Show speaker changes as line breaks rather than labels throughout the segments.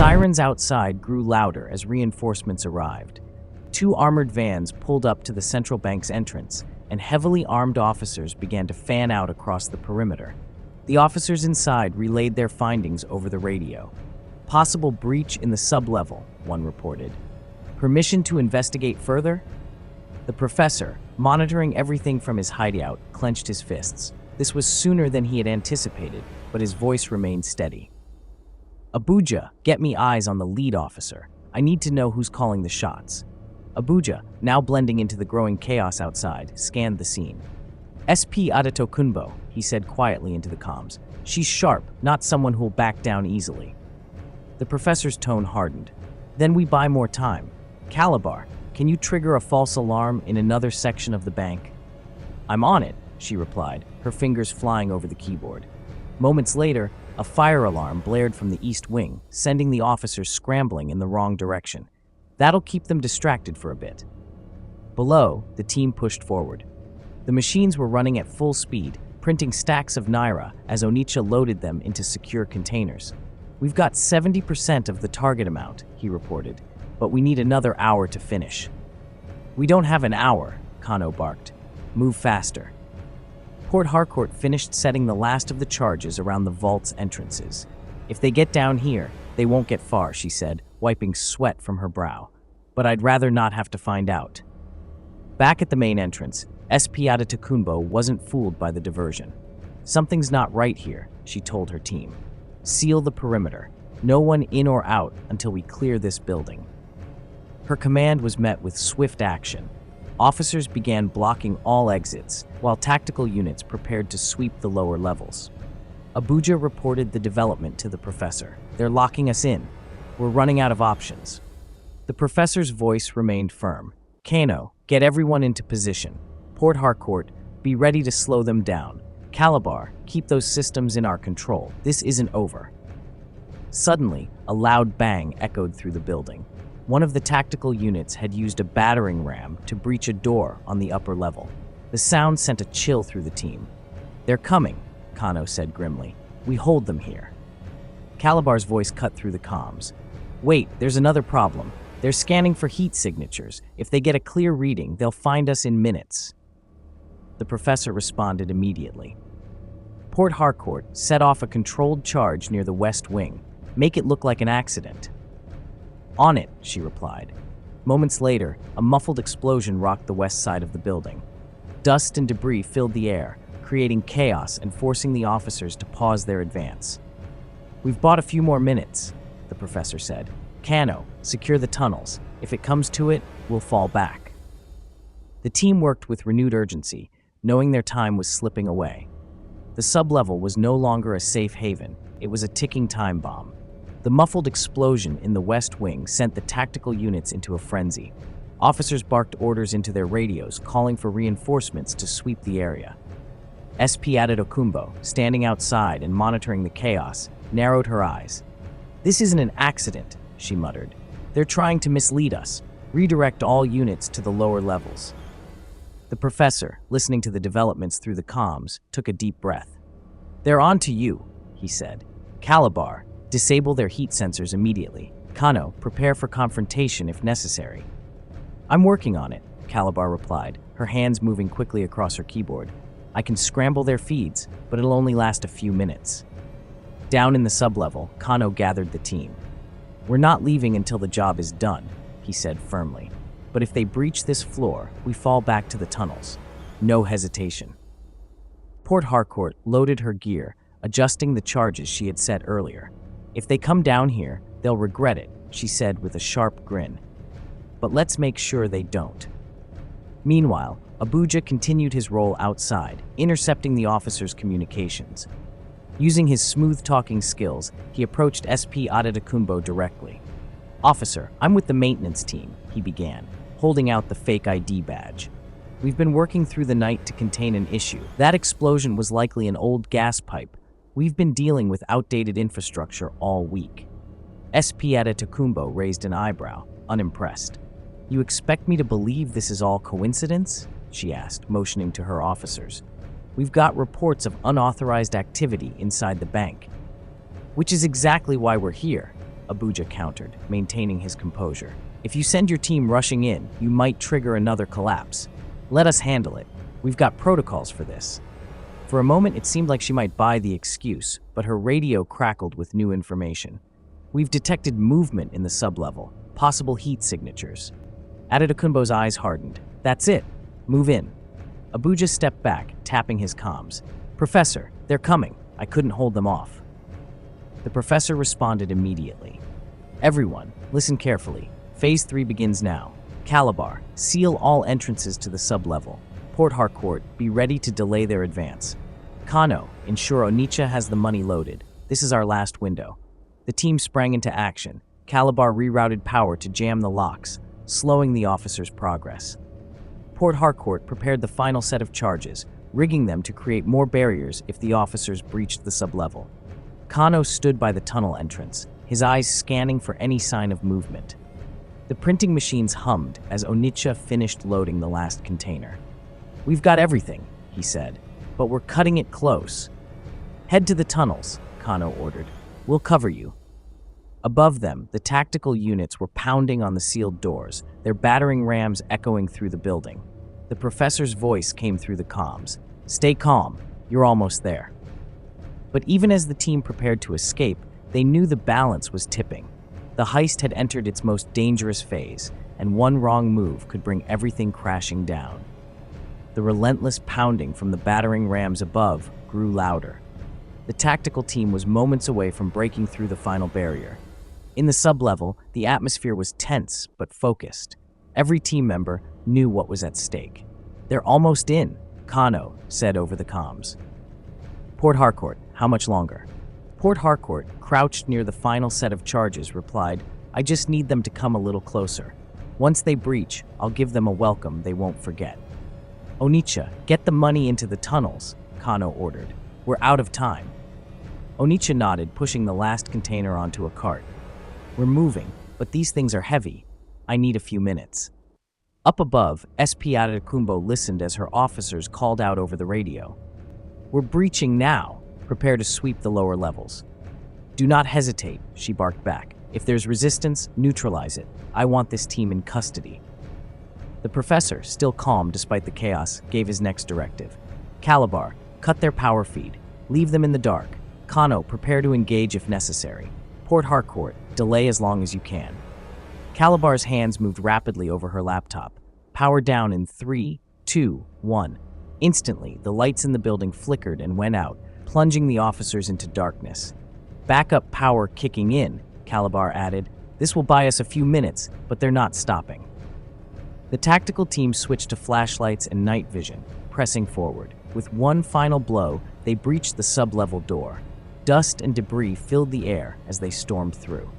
sirens outside grew louder as reinforcements arrived. 2 armored vans pulled up to the central bank's entrance, and heavily armed officers began to fan out across the perimeter. The officers inside relayed their findings over the radio. Possible breach in the sublevel, one reported. Permission to investigate further? The professor, monitoring everything from his hideout, clenched his fists. This was sooner than he had anticipated, but his voice remained steady. Abuja, get me eyes on the lead officer. I need to know who's calling the shots. Abuja, now blending into the growing chaos outside, scanned the scene. SP Adetokunbo, he said quietly into the comms. She's sharp, not someone who'll back down easily. The professor's tone hardened. Then we buy more time. Calabar, can you trigger a false alarm in another section of the bank? I'm on it, she replied, her fingers flying over the keyboard. Moments later, a fire alarm blared from the east wing, sending the officers scrambling in the wrong direction. That'll keep them distracted for a bit. Below, the team pushed forward. The machines were running at full speed, printing stacks of naira as Onicha loaded them into secure containers. We've got 70% of the target amount, he reported, but we need another hour to finish. We don't have an hour, Kano barked. Move faster. Port Harcourt finished setting the last of the charges around the vault's entrances. If they get down here, they won't get far, she said, wiping sweat from her brow. But I'd rather not have to find out. Back at the main entrance, SP Adetokunbo wasn't fooled by the diversion. Something's not right here, she told her team. Seal the perimeter. No one in or out until we clear this building. Her command was met with swift action. Officers began blocking all exits, while tactical units prepared to sweep the lower levels. Abuja reported the development to the professor. They're locking us in. We're running out of options. The professor's voice remained firm. Kano, get everyone into position. Port Harcourt, be ready to slow them down. Calabar, keep those systems in our control. This isn't over. Suddenly, a loud bang echoed through the building. One of the tactical units had used a battering ram to breach a door on the upper level. The sound sent a chill through the team. They're coming, Kano said grimly. We hold them here. Calabar's voice cut through the comms. Wait, there's another problem. They're scanning for heat signatures. If they get a clear reading, they'll find us in minutes. The professor responded immediately. Port Harcourt set off a controlled charge near the west wing. Make it look like an accident. On it, she replied. Moments later, a muffled explosion rocked the west side of the building. Dust and debris filled the air, creating chaos and forcing the officers to pause their advance. We've bought a few more minutes, the professor said. Kano, secure the tunnels. If it comes to it, we'll fall back. The team worked with renewed urgency, knowing their time was slipping away. The sublevel was no longer a safe haven. It was a ticking time bomb. The muffled explosion in the west wing sent the tactical units into a frenzy. Officers barked orders into their radios, calling for reinforcements to sweep the area. SP Adetokunbo, standing outside and monitoring the chaos, narrowed her eyes. This isn't an accident, she muttered. They're trying to mislead us. Redirect all units to the lower levels. The professor, listening to the developments through the comms, took a deep breath. They're on to you, he said. Calabar, disable their heat sensors immediately. Kano, prepare for confrontation if necessary. I'm working on it, Calabar replied, her hands moving quickly across her keyboard. I can scramble their feeds, but it'll only last a few minutes. Down in the sublevel, Kano gathered the team. We're not leaving until the job is done, he said firmly. But if they breach this floor, we fall back to the tunnels. No hesitation. Port Harcourt loaded her gear, adjusting the charges she had set earlier. If they come down here, they'll regret it, she said with a sharp grin. But let's make sure they don't. Meanwhile, Abuja continued his role outside, intercepting the officers' communications. Using his smooth-talking skills, he approached SP Adetokunbo directly. Officer, I'm with the maintenance team, he began, holding out the fake ID badge. We've been working through the night to contain an issue. That explosion was likely an old gas pipe. We've been dealing with outdated infrastructure all week. SP Adetokunbo raised an eyebrow, unimpressed. You expect me to believe this is all coincidence? She asked, motioning to her officers. We've got reports of unauthorized activity inside the bank. Which is exactly why we're here. Abuja countered, maintaining his composure. If you send your team rushing in, you might trigger another collapse. Let us handle it. We've got protocols for this. For a moment, it seemed like she might buy the excuse, but her radio crackled with new information. We've detected movement in the sublevel, possible heat signatures. Adetokunbo's eyes hardened. That's it. Move in. Abuja stepped back, tapping his comms. Professor, they're coming. I couldn't hold them off. The professor responded immediately. Everyone, listen carefully. Phase 3 begins now. Calabar, seal all entrances to the sublevel. Port Harcourt, be ready to delay their advance. Kano, ensure Onitsha has the money loaded. This is our last window. The team sprang into action. Calabar rerouted power to jam the locks, slowing the officers' progress. Port Harcourt prepared the final set of charges, rigging them to create more barriers if the officers breached the sublevel. Kano stood by the tunnel entrance, his eyes scanning for any sign of movement. The printing machines hummed as Onitsha finished loading the last container. We've got everything, he said, but we're cutting it close. Head to the tunnels, Kano ordered. We'll cover you. Above them, the tactical units were pounding on the sealed doors, their battering rams echoing through the building. The professor's voice came through the comms. Stay calm, you're almost there. But even as the team prepared to escape, they knew the balance was tipping. The heist had entered its most dangerous phase, and one wrong move could bring everything crashing down. The relentless pounding from the battering rams above grew louder. The tactical team was moments away from breaking through the final barrier. In the sublevel, the atmosphere was tense but focused. Every team member knew what was at stake. They're almost in, Kano said over the comms. Port Harcourt, how much longer? Port Harcourt, crouched near the final set of charges, replied, I just need them to come a little closer. Once they breach, I'll give them a welcome they won't forget. Onitsha, get the money into the tunnels, Kano ordered. We're out of time. Onitsha nodded, pushing the last container onto a cart. We're moving, but these things are heavy. I need a few minutes. Up above, SP Adetokunbo listened as her officers called out over the radio. We're breaching now. Prepare to sweep the lower levels. Do not hesitate, she barked back. If there's resistance, neutralize it. I want this team in custody. The professor, still calm despite the chaos, gave his next directive. Calabar, cut their power feed. Leave them in the dark. Kano, prepare to engage if necessary. Port Harcourt, delay as long as you can. Calabar's hands moved rapidly over her laptop. Power down in 3, 2, 1. Instantly, the lights in the building flickered and went out, plunging the officers into darkness. Backup power kicking in, Calabar added. This will buy us a few minutes, but they're not stopping. The tactical team switched to flashlights and night vision, pressing forward. With one final blow, they breached the sublevel door. Dust and debris filled the air as they stormed through.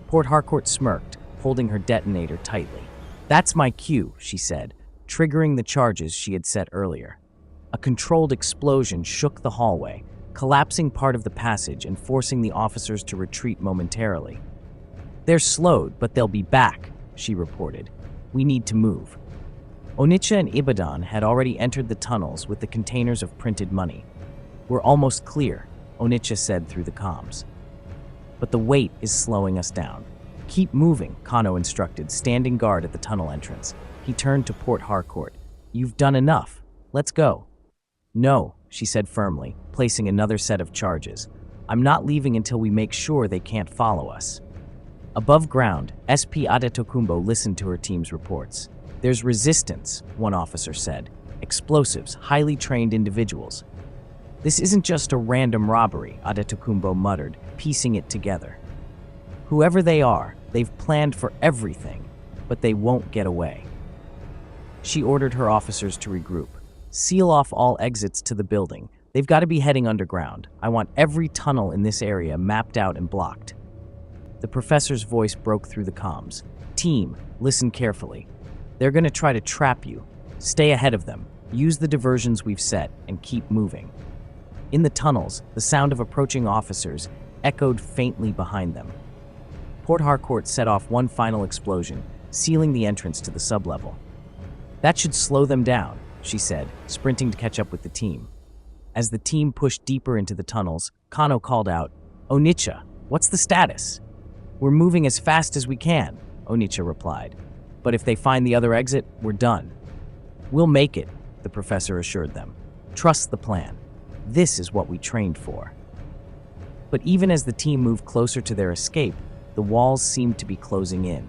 Port Harcourt smirked, holding her detonator tightly. That's my cue, she said, triggering the charges she had set earlier. A controlled explosion shook the hallway, collapsing part of the passage and forcing the officers to retreat momentarily. They're slowed, but they'll be back, she reported. We need to move. Onitsha and Ibadan had already entered the tunnels with the containers of printed money. We're almost clear, Onitsha said through the comms. But the weight is slowing us down. Keep moving, Kano instructed, standing guard at the tunnel entrance. He turned to Port Harcourt. You've done enough. Let's go. No, she said firmly, placing another set of charges. I'm not leaving until we make sure they can't follow us. Above ground, SP Adetokunbo listened to her team's reports. There's resistance, one officer said. Explosives, highly trained individuals. This isn't just a random robbery, Adetokunbo muttered, piecing it together. Whoever they are, they've planned for everything, but they won't get away. She ordered her officers to regroup. Seal off all exits to the building. They've got to be heading underground. I want every tunnel in this area mapped out and blocked. The professor's voice broke through the comms. Team, listen carefully. They're going to try to trap you. Stay ahead of them. Use the diversions we've set and keep moving. In the tunnels, the sound of approaching officers echoed faintly behind them. Port Harcourt set off one final explosion, sealing the entrance to the sublevel. That should slow them down, she said, sprinting to catch up with the team. As the team pushed deeper into the tunnels, Kano called out, Onitsha, what's the status? We're moving as fast as we can, Onicha replied. But if they find the other exit, we're done. We'll make it, the professor assured them. Trust the plan. This is what we trained for. But even as the team moved closer to their escape, the walls seemed to be closing in.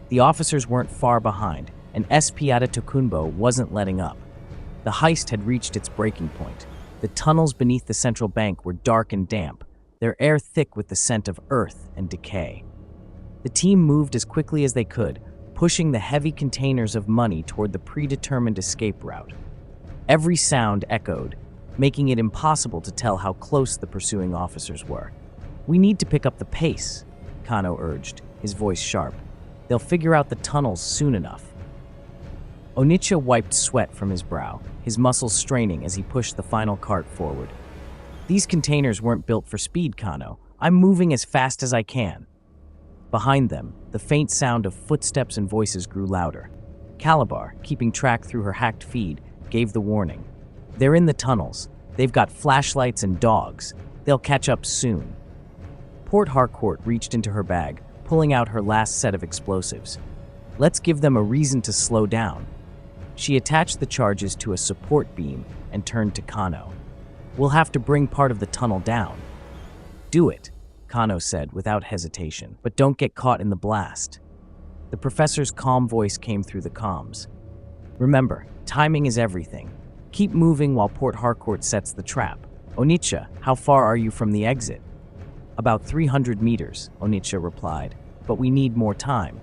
The officers weren't far behind, and SP Adetokunbo wasn't letting up. The heist had reached its breaking point. The tunnels beneath the central bank were dark and damp, their air thick with the scent of earth and decay. The team moved as quickly as they could, pushing the heavy containers of money toward the predetermined escape route. Every sound echoed, making it impossible to tell how close the pursuing officers were. We need to pick up the pace, Kano urged, his voice sharp. They'll figure out the tunnels soon enough. Onicha wiped sweat from his brow, his muscles straining as he pushed the final cart forward. These containers weren't built for speed, Kano. I'm moving as fast as I can. Behind them, the faint sound of footsteps and voices grew louder. Calabar, keeping track through her hacked feed, gave the warning. They're in the tunnels. They've got flashlights and dogs. They'll catch up soon. Port Harcourt reached into her bag, pulling out her last set of explosives. Let's give them a reason to slow down. She attached the charges to a support beam and turned to Kano. We'll have to bring part of the tunnel down. Do it, Kano said without hesitation, but don't get caught in the blast. The professor's calm voice came through the comms. Remember, timing is everything. Keep moving while Port Harcourt sets the trap. Onicha, how far are you from the exit? About 300 meters, Onicha replied, but we need more time.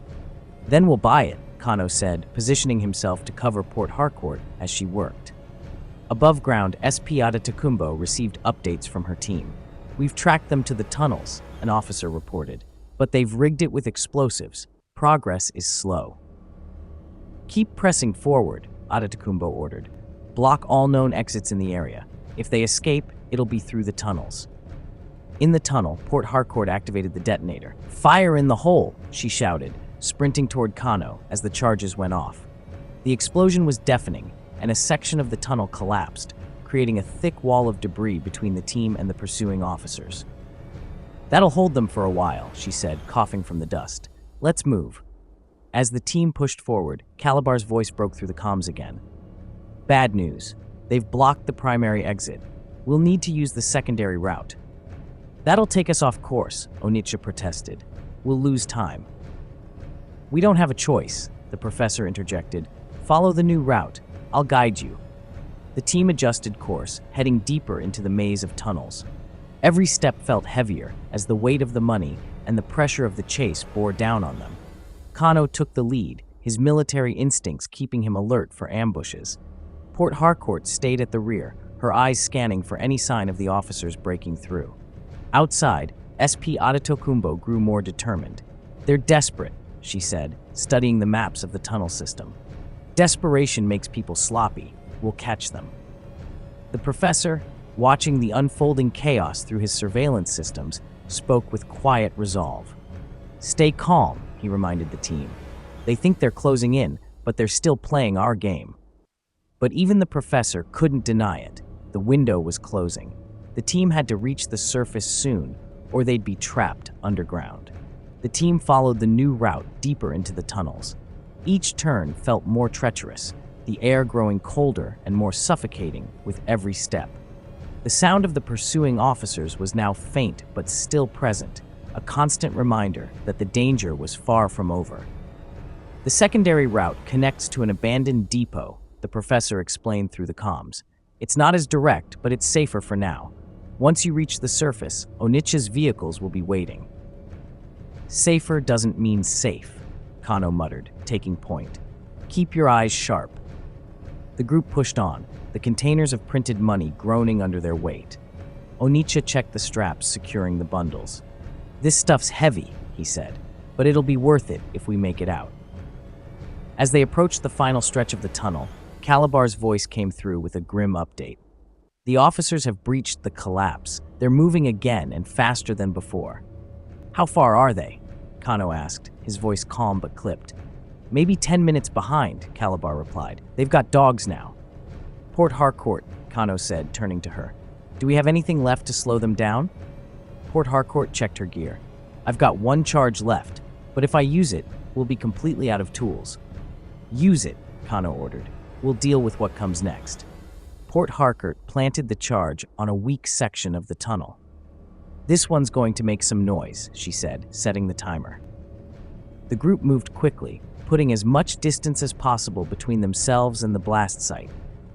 Then we'll buy it, Kano said, positioning himself to cover Port Harcourt as she worked. Above ground, SP Adetokunbo received updates from her team. We've tracked them to the tunnels, an officer reported, but they've rigged it with explosives. Progress is slow. Keep pressing forward, Adetokunbo ordered. Block all known exits in the area. If they escape, it'll be through the tunnels. In the tunnel, Port Harcourt activated the detonator. Fire in the hole, she shouted, sprinting toward Kano as the charges went off. The explosion was deafening, and a section of the tunnel collapsed, creating a thick wall of debris between the team and the pursuing officers. That'll hold them for a while, she said, coughing from the dust. Let's move. As the team pushed forward, Calabar's voice broke through the comms again. Bad news. They've blocked the primary exit. We'll need to use the secondary route. That'll take us off course, Onicha protested. We'll lose time. We don't have a choice, the professor interjected. Follow the new route. I'll guide you. The team adjusted course, heading deeper into the maze of tunnels. Every step felt heavier as the weight of the money and the pressure of the chase bore down on them. Kano took the lead, his military instincts keeping him alert for ambushes. Port Harcourt stayed at the rear, her eyes scanning for any sign of the officers breaking through. Outside, SP Adetokunbo grew more determined. They're desperate, she said, studying the maps of the tunnel system. Desperation makes people sloppy. We'll catch them. The professor, watching the unfolding chaos through his surveillance systems, spoke with quiet resolve. Stay calm, he reminded the team. They think they're closing in, but they're still playing our game. But even the professor couldn't deny it. The window was closing. The team had to reach the surface soon, or they'd be trapped underground. The team followed the new route deeper into the tunnels. Each turn felt more treacherous, the air growing colder and more suffocating with every step. The sound of the pursuing officers was now faint but still present, a constant reminder that the danger was far from over. The secondary route connects to an abandoned depot, the professor explained through the comms. It's not as direct, but it's safer for now. Once you reach the surface, Onicha's vehicles will be waiting. Safer doesn't mean safe, Kano muttered, taking point. Keep your eyes sharp. The group pushed on, the containers of printed money groaning under their weight. Onicha checked the straps securing the bundles. This stuff's heavy, he said, but it'll be worth it if we make it out. As they approached the final stretch of the tunnel, Calabar's voice came through with a grim update. The officers have breached the collapse. They're moving again and faster than before. How far are they? Kano asked, his voice calm but clipped. Maybe 10 minutes behind, Calabar replied. They've got dogs now. Port Harcourt, Kano said, turning to her. Do we have anything left to slow them down? Port Harcourt checked her gear. I've got one charge left, but if I use it, we'll be completely out of tools. Use it, Kano ordered. We'll deal with what comes next. Port Harcourt planted the charge on a weak section of the tunnel. This one's going to make some noise, she said, setting the timer. The group moved quickly, putting as much distance as possible between themselves and the blast site.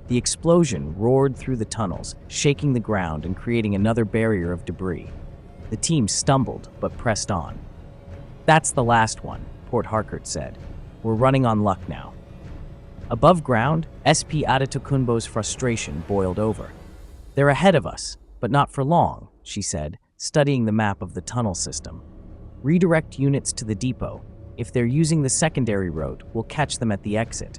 The explosion roared through the tunnels, shaking the ground and creating another barrier of debris. The team stumbled, but pressed on. That's the last one, Port Harcourt said. We're running on luck now. Above ground, SP Adetokunbo's frustration boiled over. They're ahead of us, but not for long, she said, studying the map of the tunnel system. Redirect units to the depot. If they're using the secondary road, we'll catch them at the exit.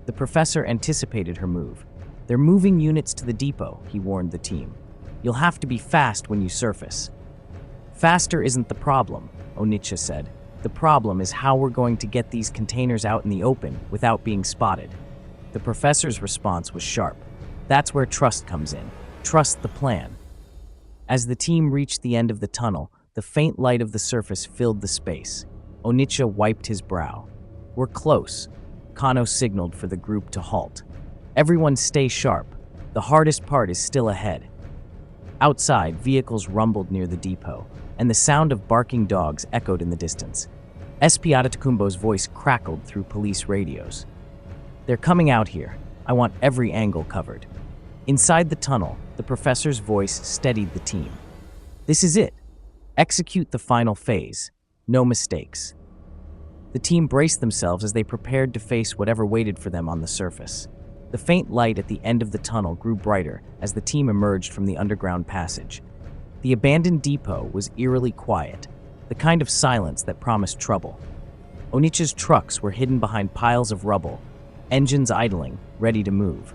The professor anticipated her move. They're moving units to the depot, he warned the team. You'll have to be fast when you surface. Faster isn't the problem, Onicha said. The problem is how we're going to get these containers out in the open without being spotted. The professor's response was sharp. That's where trust comes in. Trust the plan. As the team reached the end of the tunnel, the faint light of the surface filled the space. Onicha wiped his brow. We're close. Kano signaled for the group to halt. Everyone stay sharp. The hardest part is still ahead. Outside, vehicles rumbled near the depot, and the sound of barking dogs echoed in the distance. SP Adetokunbo's voice crackled through police radios. They're coming out here. I want every angle covered. Inside the tunnel, the professor's voice steadied the team. This is it. Execute the final phase. No mistakes. The team braced themselves as they prepared to face whatever waited for them on the surface. The faint light at the end of the tunnel grew brighter as the team emerged from the underground passage. The abandoned depot was eerily quiet, the kind of silence that promised trouble. Onicha's trucks were hidden behind piles of rubble, engines idling, ready to move.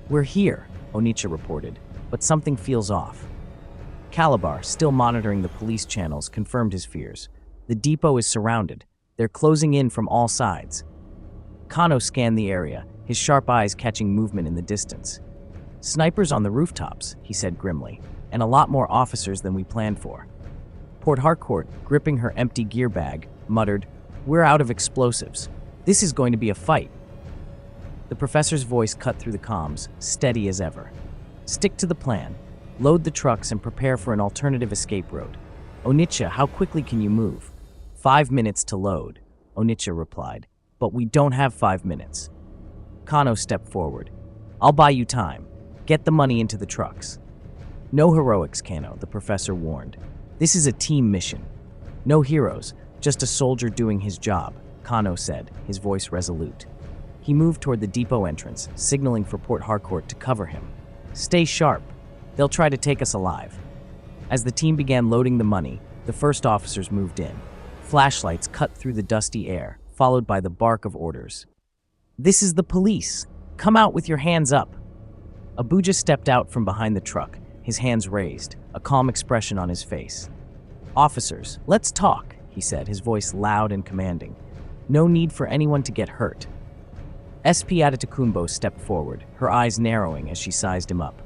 We're here, Onicha reported, but something feels off. Calabar, still monitoring the police channels, confirmed his fears. The depot is surrounded. They're closing in from all sides. Kano scanned the area, his sharp eyes catching movement in the distance. Snipers on the rooftops, he said grimly, and a lot more officers than we planned for. Port Harcourt, gripping her empty gear bag, muttered, We're out of explosives. This is going to be a fight. The professor's voice cut through the comms, steady as ever. Stick to the plan. Load the trucks and prepare for an alternative escape road. Onicha, how quickly can you move? 5 minutes to load, Onicha replied. But we don't have 5 minutes. Kano stepped forward. I'll buy you time. Get the money into the trucks. No heroics, Kano, the professor warned. This is a team mission. No heroes, just a soldier doing his job, Kano said, his voice resolute. He moved toward the depot entrance, signaling for Port Harcourt to cover him. Stay sharp. They'll try to take us alive. As the team began loading the money, the first officers moved in. Flashlights cut through the dusty air, followed by the bark of orders. This is the police. Come out with your hands up. Abuja stepped out from behind the truck, his hands raised, a calm expression on his face. Officers, let's talk, he said, his voice loud and commanding. No need for anyone to get hurt. SP Adetokunbo stepped forward, her eyes narrowing as she sized him up.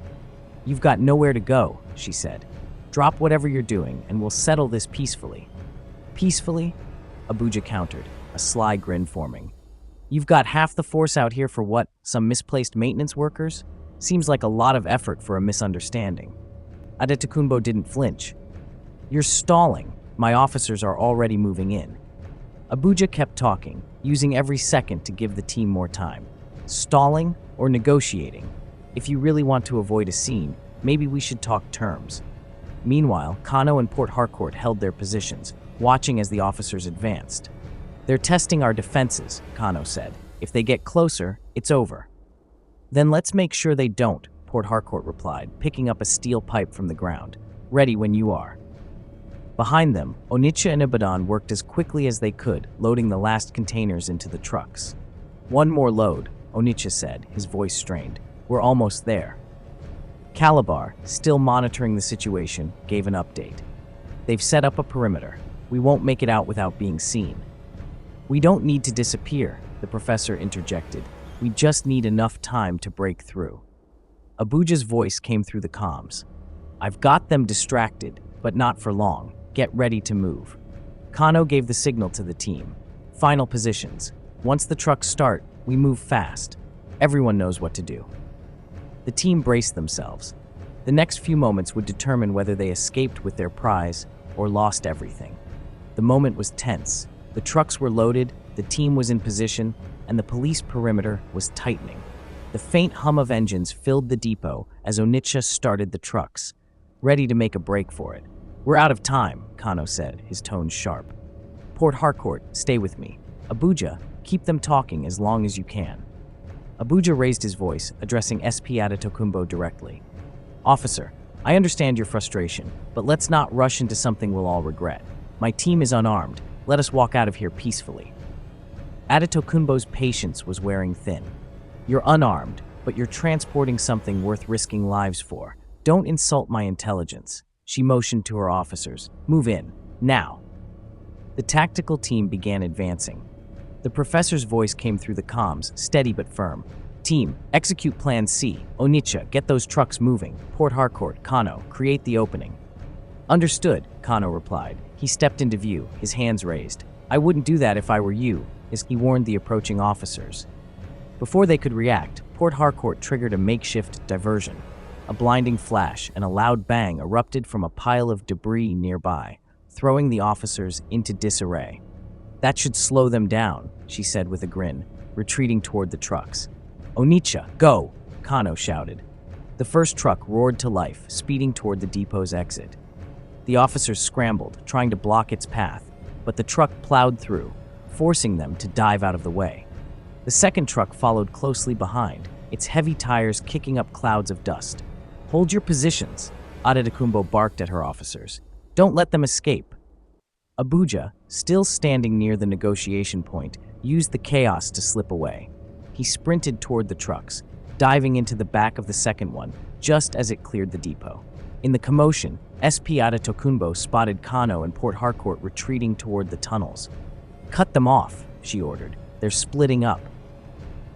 You've got nowhere to go, she said. Drop whatever you're doing, and we'll settle this peacefully. Peacefully? Abuja countered, a sly grin forming. You've got half the force out here for what, some misplaced maintenance workers? Seems like a lot of effort for a misunderstanding. Adetokunbo didn't flinch. You're stalling. My officers are already moving in. Abuja kept talking, using every second to give the team more time. Stalling or negotiating? If you really want to avoid a scene, maybe we should talk terms. Meanwhile, Kano and Port Harcourt held their positions, watching as the officers advanced. They're testing our defenses, Kano said. If they get closer, it's over. Then let's make sure they don't, Port Harcourt replied, picking up a steel pipe from the ground. Ready when you are. Behind them, Onicha and Ibadan worked as quickly as they could, loading the last containers into the trucks. One more load, Onicha said, his voice strained. We're almost there. Calabar, still monitoring the situation, gave an update. They've set up a perimeter. We won't make it out without being seen. We don't need to disappear, the professor interjected. We just need enough time to break through. Abuja's voice came through the comms. I've got them distracted, but not for long. Get ready to move. Kano gave the signal to the team. Final positions. Once the trucks start, we move fast. Everyone knows what to do. The team braced themselves. The next few moments would determine whether they escaped with their prize or lost everything. The moment was tense. The trucks were loaded, the team was in position, and the police perimeter was tightening. The faint hum of engines filled the depot as Onitsha started the trucks, ready to make a break for it. "We're out of time," Kano said, his tone sharp. "Port Harcourt, stay with me. Abuja, keep them talking as long as you can." Abuja raised his voice, addressing SP Adetokunbo directly. "Officer, I understand your frustration, but let's not rush into something we'll all regret. My team is unarmed. Let us walk out of here peacefully." Adetokunbo's patience was wearing thin. "You're unarmed, but you're transporting something worth risking lives for. Don't insult my intelligence." She motioned to her officers. "Move in, now." The tactical team began advancing. The professor's voice came through the comms, steady but firm. "Team, execute Plan C. Onitsha, get those trucks moving. Port Harcourt, Kano, create the opening." "Understood," Kano replied. He stepped into view, his hands raised. "I wouldn't do that if I were you," as he warned the approaching officers. Before they could react, Port Harcourt triggered a makeshift diversion. A blinding flash and a loud bang erupted from a pile of debris nearby, throwing the officers into disarray. "That should slow them down," she said with a grin, retreating toward the trucks. "Onitsha, go!" Kano shouted. The first truck roared to life, speeding toward the depot's exit. The officers scrambled, trying to block its path, but the truck plowed through, forcing them to dive out of the way. The second truck followed closely behind, its heavy tires kicking up clouds of dust. "Hold your positions," Adetokunbo barked at her officers. "Don't let them escape." Abuja, still standing near the negotiation point, used the chaos to slip away. He sprinted toward the trucks, diving into the back of the second one just as it cleared the depot. In the commotion, SP Adetokunbo spotted Kano and Port Harcourt retreating toward the tunnels. "Cut them off," she ordered. "They're splitting up."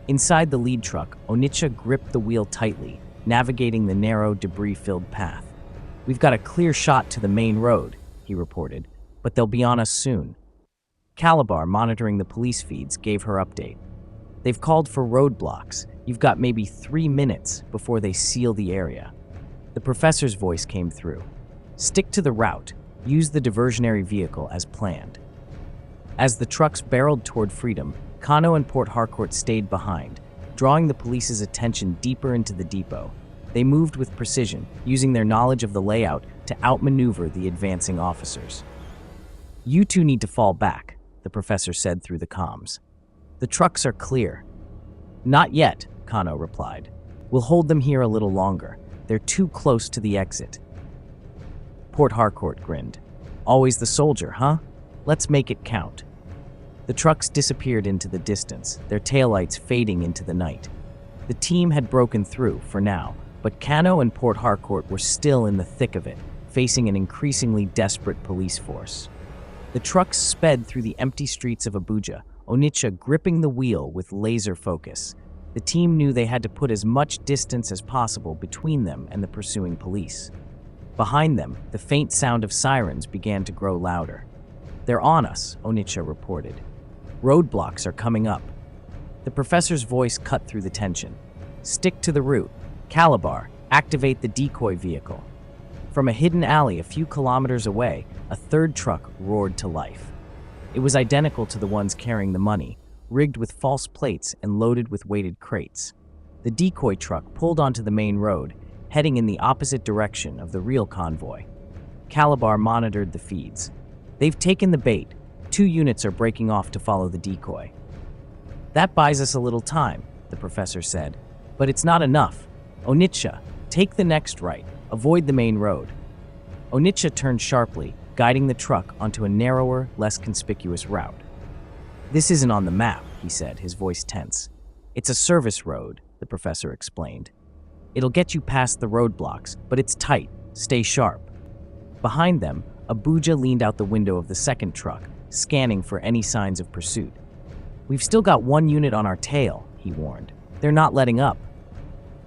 Inside the lead truck, Onitsha gripped the wheel tightly, navigating the narrow, debris-filled path. "We've got a clear shot to the main road," he reported, "but they'll be on us soon." Calabar, monitoring the police feeds, gave her update. "They've called for roadblocks. You've got maybe 3 minutes before they seal the area." The professor's voice came through. "Stick to the route. Use the diversionary vehicle as planned." As the trucks barreled toward freedom, Kano and Port Harcourt stayed behind, drawing the police's attention deeper into the depot. They moved with precision, using their knowledge of the layout to outmaneuver the advancing officers. "You two need to fall back," the professor said through the comms. "The trucks are clear." "Not yet," Kano replied. "We'll hold them here a little longer. They're too close to the exit." Port Harcourt grinned. "Always the soldier, huh? Let's make it count." The trucks disappeared into the distance, their taillights fading into the night. The team had broken through, for now, but Kano and Port Harcourt were still in the thick of it, facing an increasingly desperate police force. The trucks sped through the empty streets of Abuja, Onitsha gripping the wheel with laser focus. The team knew they had to put as much distance as possible between them and the pursuing police. Behind them, the faint sound of sirens began to grow louder. "They're on us," Onitsha reported. "Roadblocks are coming up." The professor's voice cut through the tension. "Stick to the route. Calabar, activate the decoy vehicle." From a hidden alley a few kilometers away, a third truck roared to life. It was identical to the ones carrying the money, rigged with false plates and loaded with weighted crates. The decoy truck pulled onto the main road, heading in the opposite direction of the real convoy. Calabar monitored the feeds. "They've taken the bait. 2 units are breaking off to follow the decoy." "That buys us a little time," the professor said. "But it's not enough. Onitsha, take the next right. Avoid the main road." Onitsha turned sharply, guiding the truck onto a narrower, less conspicuous route. "This isn't on the map," he said, his voice tense. "It's a service road," the professor explained. "It'll get you past the roadblocks, but it's tight. Stay sharp." Behind them, Abuja leaned out the window of the second truck, scanning for any signs of pursuit. "We've still got 1 unit on our tail," he warned. "They're not letting up."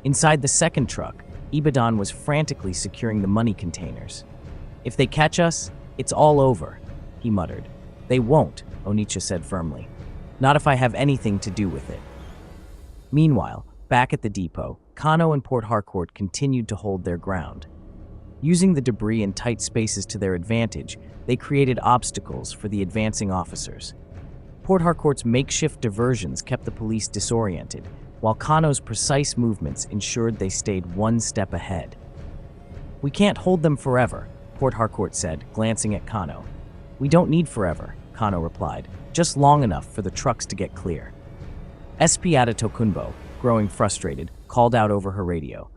Inside the second truck, Ibadan was frantically securing the money containers. "If they catch us, it's all over," he muttered. They won't, Onicha said firmly. Not if I have anything to do with it. Meanwhile, back at the depot, Kano and Port Harcourt continued to hold their ground. Using the debris and tight spaces to their advantage, they created obstacles for the advancing officers. Port Harcourt's makeshift diversions kept the police disoriented, while Kano's precise movements ensured they stayed one step ahead. We can't hold them forever, Port Harcourt said, glancing at Kano. We don't need forever, Kano replied, just long enough for the trucks to get clear. SP Adetokunbo, growing frustrated, called out over her radio.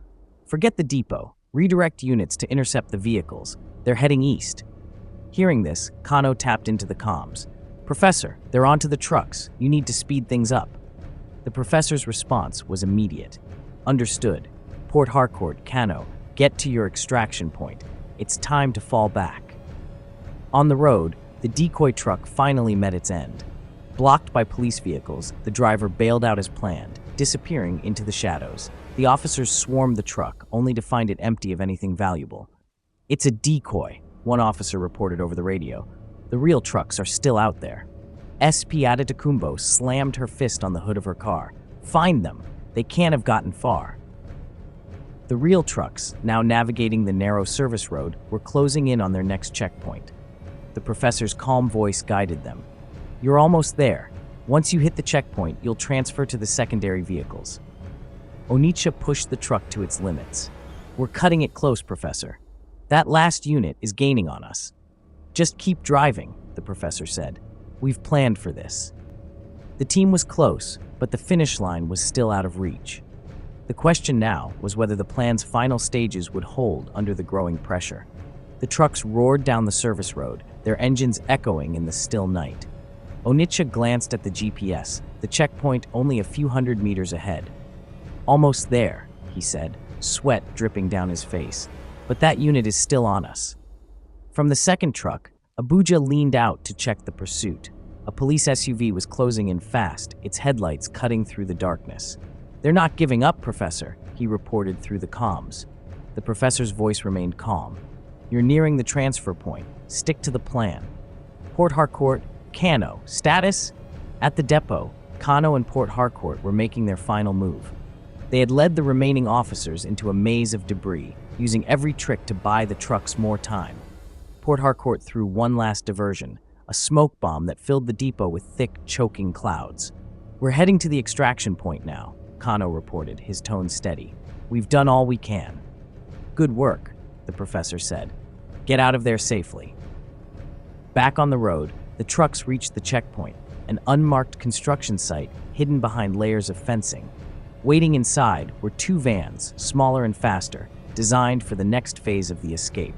Forget the depot. Redirect units to intercept the vehicles. They're heading east. Hearing this, Kano tapped into the comms. Professor, they're onto the trucks. You need to speed things up. The professor's response was immediate. Understood. Port Harcourt, Kano, get to your extraction point. It's time to fall back. On the road, the decoy truck finally met its end. Blocked by police vehicles, the driver bailed out as planned, disappearing into the shadows. The officers swarmed the truck, only to find it empty of anything valuable. It's a decoy, one officer reported over the radio. The real trucks are still out there. SP Adetokunbo slammed her fist on the hood of her car. Find them. They can't have gotten far. The real trucks, now navigating the narrow service road, were closing in on their next checkpoint. The professor's calm voice guided them. You're almost there. Once you hit the checkpoint, you'll transfer to the secondary vehicles. Onicha pushed the truck to its limits. We're cutting it close, Professor. That last unit is gaining on us. Just keep driving, the professor said. We've planned for this. The team was close, but the finish line was still out of reach. The question now was whether the plan's final stages would hold under the growing pressure. The trucks roared down the service road, their engines echoing in the still night. Onicha glanced at the GPS, the checkpoint only a few hundred meters ahead. Almost there, he said, sweat dripping down his face. But that unit is still on us. From the second truck, Abuja leaned out to check the pursuit. A police SUV was closing in fast, its headlights cutting through the darkness. They're not giving up, Professor, he reported through the comms. The professor's voice remained calm. You're nearing the transfer point. Stick to the plan. Port Harcourt, Kano, status? At the depot, Kano and Port Harcourt were making their final move. They had led the remaining officers into a maze of debris, using every trick to buy the trucks more time. Port Harcourt threw one last diversion, a smoke bomb that filled the depot with thick, choking clouds. We're heading to the extraction point now, Kano reported, his tone steady. We've done all we can. Good work, the professor said. Get out of there safely. Back on the road, the trucks reached the checkpoint, an unmarked construction site hidden behind layers of fencing. Waiting inside were two vans, smaller and faster, designed for the next phase of the escape.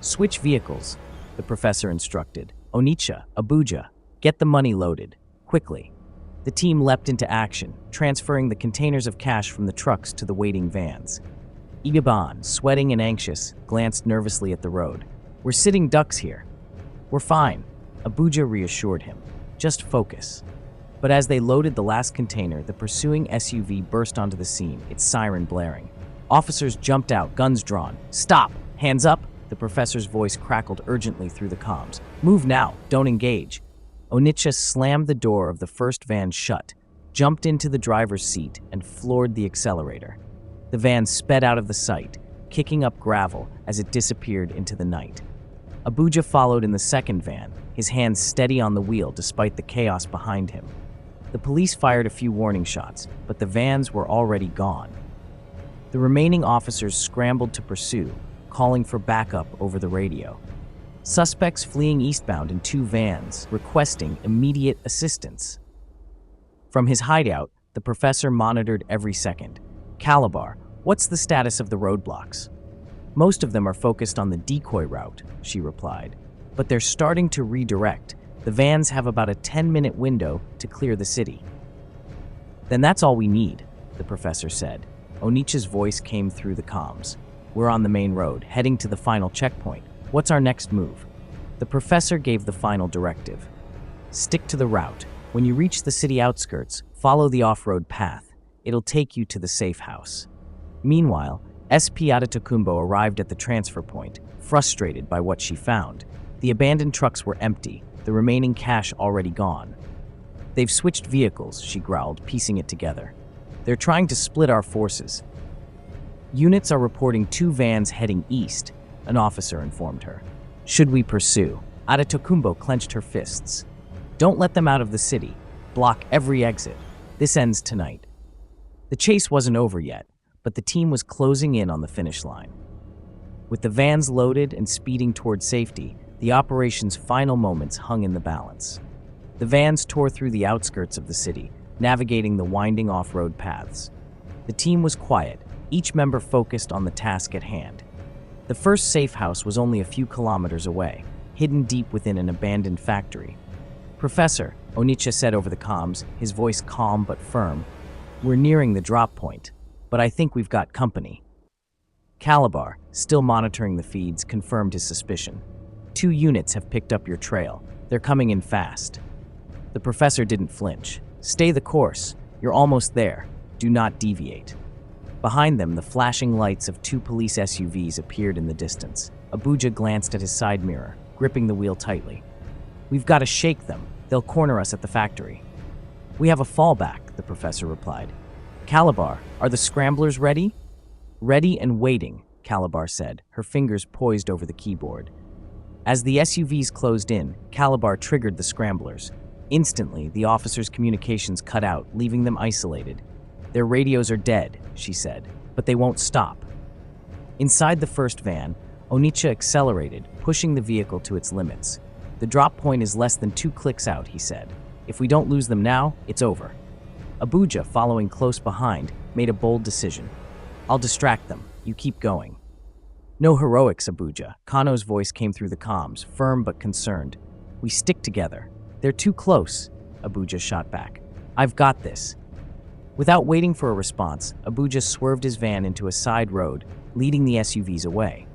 Switch vehicles, the professor instructed. Onicha, Abuja, get the money loaded, quickly. The team leapt into action, transferring the containers of cash from the trucks to the waiting vans. Igaban, sweating and anxious, glanced nervously at the road. We're sitting ducks here. We're fine, Abuja reassured him. Just focus. But as they loaded the last container, the pursuing SUV burst onto the scene, its siren blaring. Officers jumped out, guns drawn. Stop! Hands up! The professor's voice crackled urgently through the comms. Move now! Don't engage! Onicha slammed the door of the first van shut, jumped into the driver's seat, and floored the accelerator. The van sped out of the site, kicking up gravel as it disappeared into the night. Abuja followed in the second van, his hands steady on the wheel despite the chaos behind him. The police fired a few warning shots, but the vans were already gone. The remaining officers scrambled to pursue, calling for backup over the radio. Suspects fleeing eastbound in two vans, requesting immediate assistance. From his hideout, the professor monitored every second. Calabar, what's the status of the roadblocks? Most of them are focused on the decoy route, she replied, but they're starting to redirect. The vans have about a 10-minute window to clear the city. Then that's all we need, the professor said. Onicha's voice came through the comms. We're on the main road, heading to the final checkpoint. What's our next move? The professor gave the final directive. Stick to the route. When you reach the city outskirts, follow the off-road path. It'll take you to the safe house. Meanwhile, SP Adetokunbo arrived at the transfer point, frustrated by what she found. The abandoned trucks were empty, the remaining cash already gone. They've switched vehicles, she growled, piecing it together. They're trying to split our forces. Units are reporting 2 vans heading east, an officer informed her. Should we pursue? Adetokunbo clenched her fists. Don't let them out of the city. Block every exit. This ends tonight. The chase wasn't over yet, but the team was closing in on the finish line. With the vans loaded and speeding toward safety, the operation's final moments hung in the balance. The vans tore through the outskirts of the city, navigating the winding off-road paths. The team was quiet, each member focused on the task at hand. The first safe house was only a few kilometers away, hidden deep within an abandoned factory. Professor, Onicha said over the comms, his voice calm but firm, we're nearing the drop point, but I think we've got company. Calabar, still monitoring the feeds, confirmed his suspicion. 2 units have picked up your trail. They're coming in fast. The professor didn't flinch. Stay the course. You're almost there. Do not deviate. Behind them, the flashing lights of 2 police SUVs appeared in the distance. Abuja glanced at his side mirror, gripping the wheel tightly. We've got to shake them. They'll corner us at the factory. We have a fallback, the professor replied. Calabar, are the scramblers ready? Ready and waiting, Calabar said, her fingers poised over the keyboard. As the SUVs closed in, Calabar triggered the scramblers. Instantly, the officers' communications cut out, leaving them isolated. Their radios are dead, she said, but they won't stop. Inside the first van, Onicha accelerated, pushing the vehicle to its limits. The drop point is less than 2 clicks out, he said. If we don't lose them now, it's over. Abuja, following close behind, made a bold decision. I'll distract them. You keep going. No heroics, Abuja. Kano's voice came through the comms, firm but concerned. We stick together. They're too close, Abuja shot back. I've got this. Without waiting for a response, Abuja swerved his van into a side road, leading the SUVs away.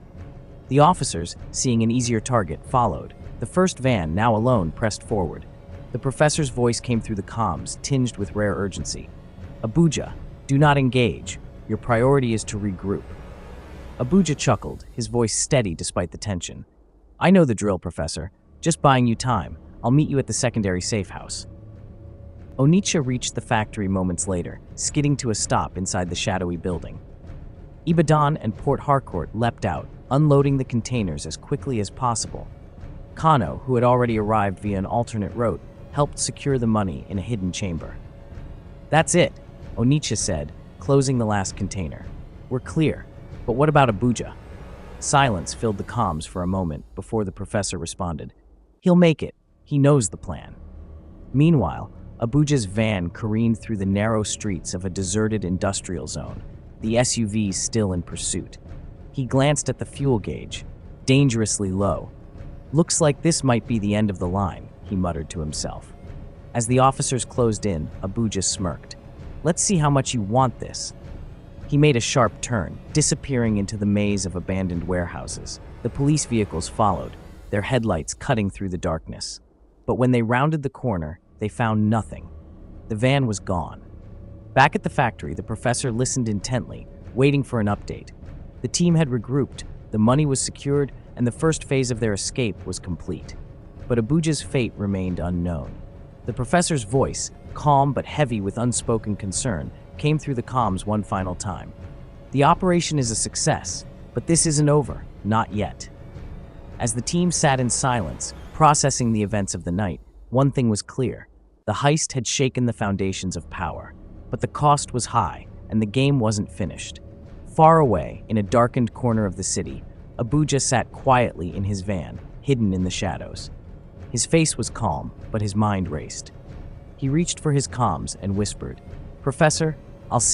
The officers, seeing an easier target, followed. The first van, now alone, pressed forward. The professor's voice came through the comms, tinged with rare urgency. Abuja, do not engage. Your priority is to regroup. Abuja chuckled, his voice steady despite the tension. I know the drill, Professor. Just buying you time. I'll meet you at the secondary safe house. Onicha reached the factory moments later, skidding to a stop inside the shadowy building. Ibadan and Port Harcourt leapt out, unloading the containers as quickly as possible. Kano, who had already arrived via an alternate route, helped secure the money in a hidden chamber. That's it, Onicha said, closing the last container. We're clear, but what about Abuja? Silence filled the comms for a moment before the professor responded. He'll make it. He knows the plan. Meanwhile, Abuja's van careened through the narrow streets of a deserted industrial zone, the SUVs still in pursuit. He glanced at the fuel gauge, dangerously low. Looks like this might be the end of the line, he muttered to himself. As the officers closed in, Abuja smirked. Let's see how much you want this. He made a sharp turn, disappearing into the maze of abandoned warehouses. The police vehicles followed, their headlights cutting through the darkness. But when they rounded the corner, they found nothing. The van was gone. Back at the factory, the professor listened intently, waiting for an update. The team had regrouped, the money was secured, and the first phase of their escape was complete. But Abuja's fate remained unknown. The professor's voice, calm but heavy with unspoken concern, came through the comms one final time. The operation is a success, but this isn't over, not yet. As the team sat in silence, processing the events of the night, one thing was clear. The heist had shaken the foundations of power, but the cost was high, and the game wasn't finished. Far away, in a darkened corner of the city, Abuja sat quietly in his van, hidden in the shadows. His face was calm, but his mind raced. He reached for his comms and whispered, Professor, I'll see